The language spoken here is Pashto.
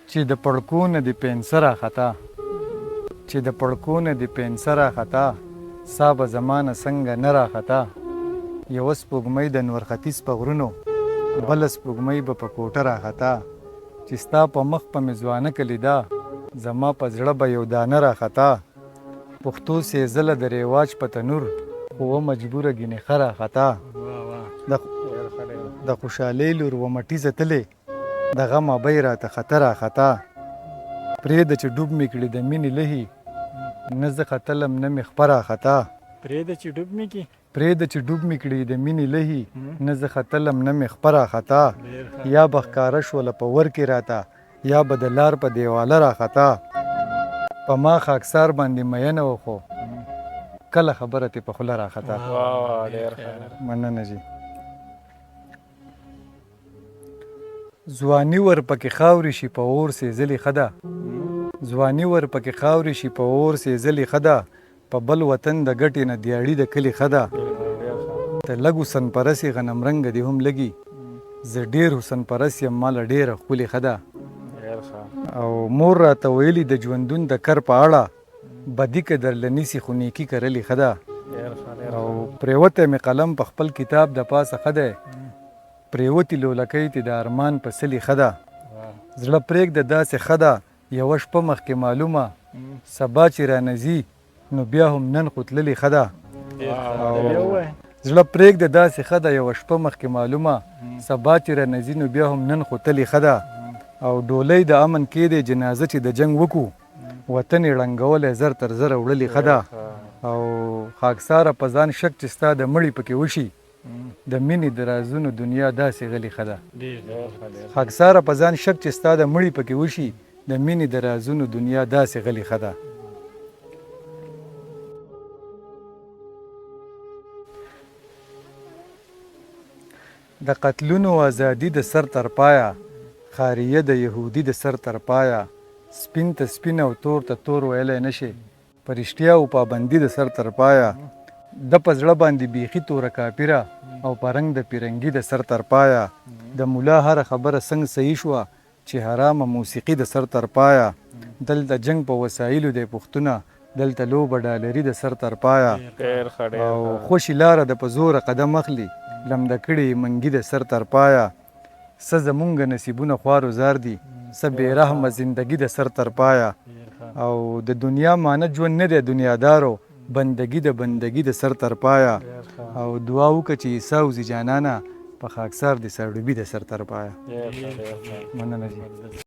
چې د پړکو نه د پنسه راخطا چې د پړکو نه د پنسه راخطا سا به زمانه څنګه نه راخطا یوه سپوږمۍ د نور ختیځ په غرونو بله سپوږمۍ به په کوټه راخطا چې ستا په مخ په مې ځوانه که لیدا زما په زړه به یو دانه راخطا پښتو سېزله د رواج په تنور خو و مجبوره ګینې ښه راخطا د خوشحالۍ لور و مټیزه تلې د غم ابۍ راته خطر راخطا پرېږده چې ډوب مې کړي د مینې لهي نه زه ختلم نه مې خپه راخطا پرېږده چې ډوب مې کړي پرېږده چې ډوب مې کړي د مینې لهي نه زه ختلم نه مې خپه راخطا یا به ښکاره شوله په ور کې راته یا به د لار په دیواله راخطا په ما خاکسار باندې مینه وخو کله خبره تې په خوله راخطا مننه جي ځواني ور پکې خاورې شي په اور سېزلې ښه ده ځواني ور پکې خاورې شي په اور سېزلې ښه ده په بل وطن د ګټې نه دیاړي د کلي ښه ده ته لږ حسن پرس یې غنم رنګه دې هم لګي زه ډېر حسن پرس یم ما له ډېره ښکلې ښه ده او مور راته ویلي د ژوندون د کر په اړه بدي که درله نیسي خو نیکي کرلې ښه ده او پرېوتی مې قلم په خپل کتاب د پاسه ښه دی پرېوتې لولکۍ ته د ارمان په سلې ښه ده زړه پرېږده داسې ښه ده یوه شپه مخکې معلومه سبا چې رانځي نو بیا هم نن خو تللې ښه ده زړه پرېږده داسې ښه ده یوه شپه مخکې معلومه سبا چې رانځي نو بیا هم نن خو تللې ښه ده او ډولۍ د امن کې دی جنازه چې د جنګ وکړو وطن یې ړنګولی زر تر زره وړلې ښه ده او خاکساره په ځان شک چې ستا د مړي پکې وشي د مینې د رازونو دنیا داسې غلې ښه ده خاکساره په ځان شک چې ستا د مړي پکې وشي د مینې د رازونو دنیا داسې غلې ښه ده د قتلونو ازادي د سر تر پایه خاریه د یهودي د سر تر پایه سپین ته سپین او تور ته تور ویلی نشي په رښتیاو پابندي د سر تر پایه د په زړه باندې بیخي توره کاپیره او په رنګ د پیرنګي د سر تر پایه د ملا هره خبره څنګه صحیح شوه چې حرامه موسیقي د سر تر پایه دلته جنگ په وسایلو دی پښتونه دلته لوبه ډالري د سر تر پایه او خوشي لاره د په زوره قدم اخلي لمده کړي منګي د سر تر پایه څه زمونږ نصیبونه خوار و زار دي څه بېرحمه زندګي د سر تر پایه او د دنیا معنی ژوند نه دی دنیادارو بندگی د بندگی د سر تر پایه او دعا وکړه چې عیسی وزي جانانه په خاکسار د سرډوبي د سر تر پایه مننه جي